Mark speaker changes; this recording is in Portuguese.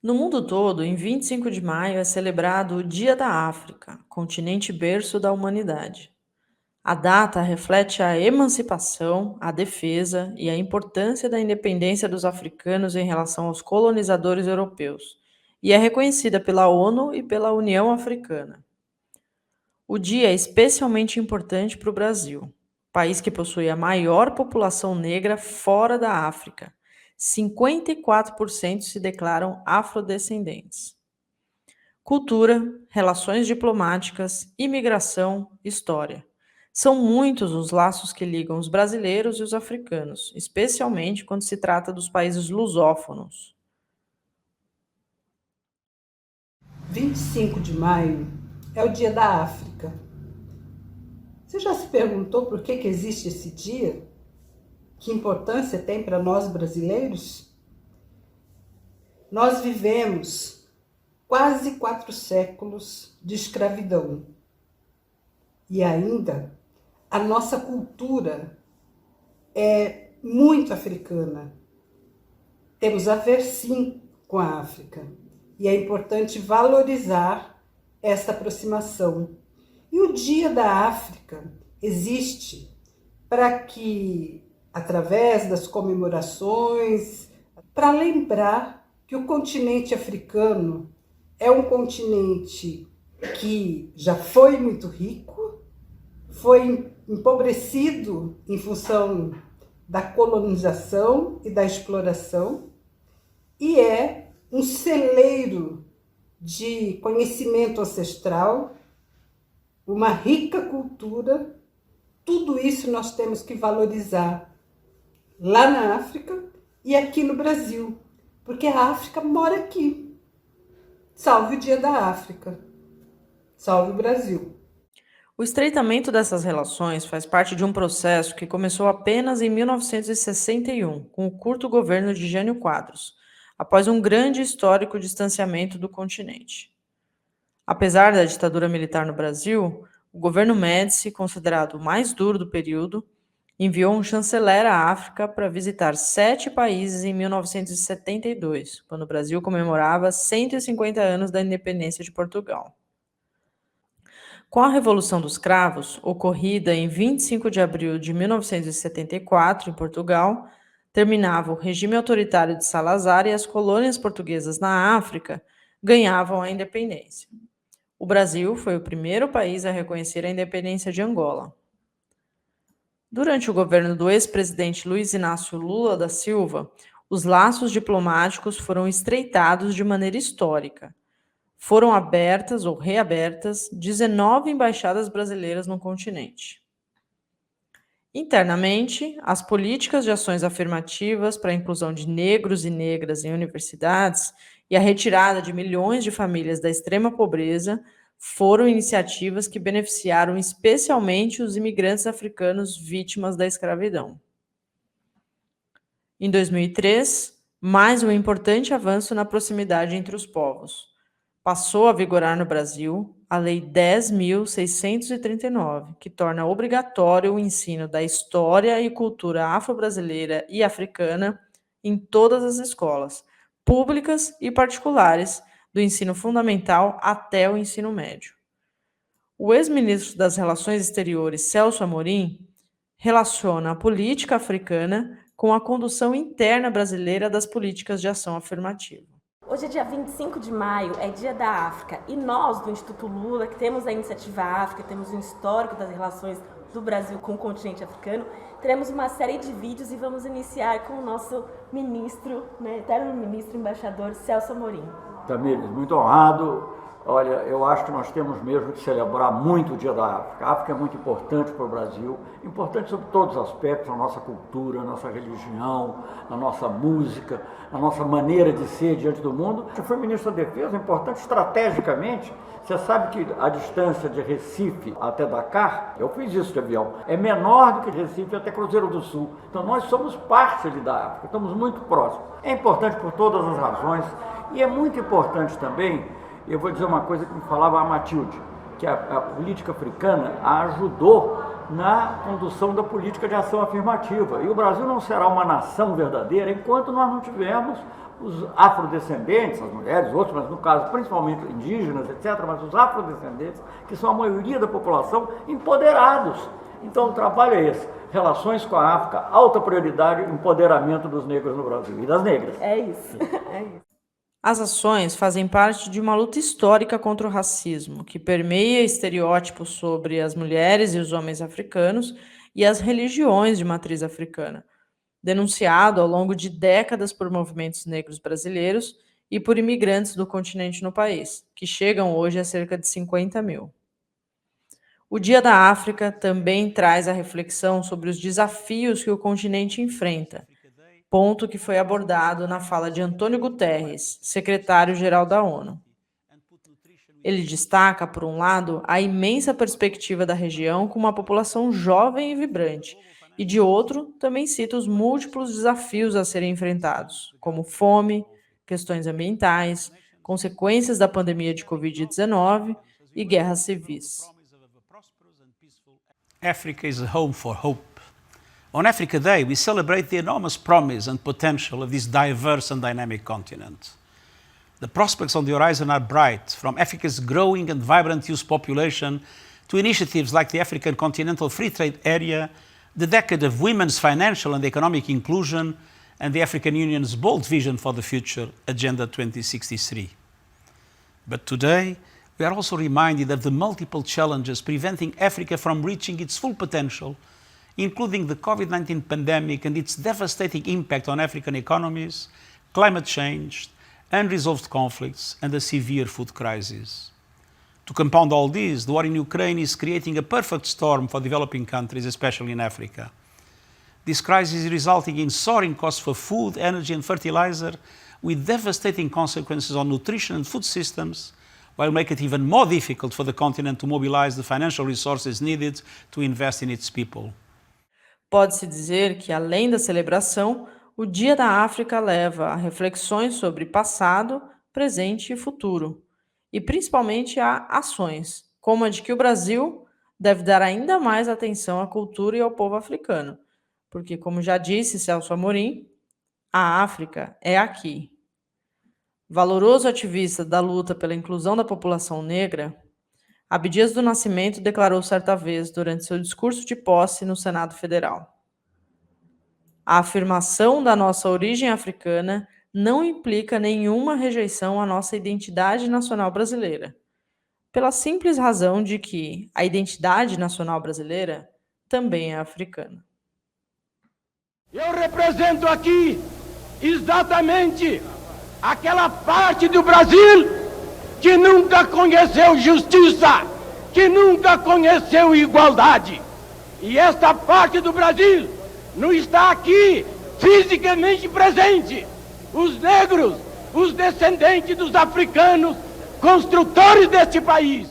Speaker 1: No mundo todo, em 25 de maio é celebrado o Dia da África, continente berço da humanidade. A data reflete a emancipação, a defesa e a importância da independência dos africanos em relação aos colonizadores europeus, e é reconhecida pela ONU e pela União Africana. O dia é especialmente importante para o Brasil, país que possui a maior população negra fora da África. 54% se declaram afrodescendentes. Cultura, relações diplomáticas, imigração, história. São muitos os laços que ligam os brasileiros e os africanos, especialmente quando se trata dos países lusófonos.
Speaker 2: 25 de maio é o Dia da África. Você já se perguntou por que existe esse dia? Que importância tem para nós brasileiros? Nós vivemos quase 4 séculos de escravidão. E ainda a nossa cultura é muito africana. Temos a ver sim com a África. E é importante valorizar esta aproximação. E o Dia da África existe para que, através das comemorações, para lembrar que o continente africano é um continente que já foi muito rico, foi empobrecido em função da colonização e da exploração, e é um celeiro de conhecimento ancestral, uma rica cultura. Tudo isso nós temos que valorizar lá na África e aqui no Brasil, porque a África mora aqui. Salve o Dia da África. Salve o Brasil.
Speaker 1: O estreitamento dessas relações faz parte de um processo que começou apenas em 1961, com o curto governo de Jânio Quadros, após um grande e histórico distanciamento do continente. Apesar da ditadura militar no Brasil, o governo Médici, considerado o mais duro do período, enviou um chanceler à África para visitar 7 países em 1972, quando o Brasil comemorava 150 anos da independência de Portugal. Com a Revolução dos Cravos, ocorrida em 25 de abril de 1974 em Portugal, terminava o regime autoritário de Salazar e as colônias portuguesas na África ganhavam a independência. O Brasil foi o primeiro país a reconhecer a independência de Angola. Durante o governo do ex-presidente Luiz Inácio Lula da Silva, os laços diplomáticos foram estreitados de maneira histórica. Foram abertas ou reabertas 19 embaixadas brasileiras no continente. Internamente, as políticas de ações afirmativas para a inclusão de negros e negras em universidades e a retirada de milhões de famílias da extrema pobreza foram iniciativas que beneficiaram especialmente os imigrantes africanos vítimas da escravidão. Em 2003, mais um importante avanço na proximidade entre os povos. Passou a vigorar no Brasil a Lei 10.639, que torna obrigatório o ensino da história e cultura afro-brasileira e africana em todas as escolas, públicas e particulares, do ensino fundamental até o ensino médio. O ex-ministro das Relações Exteriores, Celso Amorim, relaciona a política africana com a condução interna brasileira das políticas de ação afirmativa.
Speaker 3: Hoje é dia 25 de maio, é dia da África, e nós do Instituto Lula, que temos a Iniciativa África, temos um histórico das relações do Brasil com o continente africano, teremos uma série de vídeos e vamos iniciar com o nosso ministro, eterno ministro, embaixador Celso Amorim.
Speaker 4: Tamires, muito honrado. Olha, eu acho que nós temos mesmo que celebrar muito o Dia da África. A África é muito importante para o Brasil, importante sobre todos os aspectos, na nossa cultura, na nossa religião, na nossa música, na nossa maneira de ser diante do mundo. Eu fui ministro da Defesa, importante estrategicamente. Você sabe que a distância de Recife até Dakar, eu fiz isso de avião, é menor do que de Recife até Cruzeiro do Sul. Então nós somos parte ali da África, estamos muito próximos. É importante por todas as razões e é muito importante também. Eu vou dizer uma coisa que me falava a Matilde, que a política africana a ajudou na condução da política de ação afirmativa. E o Brasil não será uma nação verdadeira enquanto nós não tivermos os afrodescendentes, as mulheres, outros, mas no caso principalmente indígenas, etc., mas os afrodescendentes, que são a maioria da população, empoderados. Então o trabalho é esse, relações com a África, alta prioridade, empoderamento dos negros no Brasil e das negras.
Speaker 3: É isso, é isso.
Speaker 1: As ações fazem parte de uma luta histórica contra o racismo, que permeia estereótipos sobre as mulheres e os homens africanos e as religiões de matriz africana, denunciado ao longo de décadas por movimentos negros brasileiros e por imigrantes do continente no país, que chegam hoje a cerca de 50 mil. O Dia da África também traz a reflexão sobre os desafios que o continente enfrenta, ponto que foi abordado na fala de Antônio Guterres, secretário-geral da ONU. Ele destaca, por um lado, a imensa perspectiva da região com uma população jovem e vibrante, e de outro, também cita os múltiplos desafios a serem enfrentados, como fome, questões ambientais, consequências da pandemia de Covid-19 e guerras civis.
Speaker 5: Africa is a home for hope. On Africa Day, we celebrate the enormous promise and potential of this diverse and dynamic continent. The prospects on the horizon are bright, from Africa's growing and vibrant youth population to initiatives like the African Continental Free Trade Area, the decade of women's financial and economic inclusion, and the African Union's bold vision for the future, Agenda 2063. But today, we are also reminded of the multiple challenges preventing Africa from reaching its full potential, including the COVID-19 pandemic and its devastating impact on African economies, climate change, unresolved conflicts, and a severe food crisis. To compound all this, the war in Ukraine is creating a perfect storm for developing countries, especially in Africa. This crisis is resulting in soaring costs for food, energy, and fertilizer, with devastating consequences on nutrition and food systems, while making it even more difficult for the continent to mobilize the financial resources needed to invest in its people.
Speaker 1: Pode-se dizer que, além da celebração, o Dia da África leva a reflexões sobre passado, presente e futuro, e principalmente a ações, como a de que o Brasil deve dar ainda mais atenção à cultura e ao povo africano, porque, como já disse Celso Amorim, a África é aqui. Valoroso ativista da luta pela inclusão da população negra, Abdias do Nascimento declarou certa vez, durante seu discurso de posse no Senado Federal: a afirmação da nossa origem africana não implica nenhuma rejeição à nossa identidade nacional brasileira, pela simples razão de que a identidade nacional brasileira também é africana.
Speaker 6: Eu represento aqui exatamente aquela parte do Brasil que nunca conheceu justiça, que nunca conheceu igualdade. E esta parte do Brasil não está aqui fisicamente presente. Os negros, os descendentes dos africanos, construtores deste país,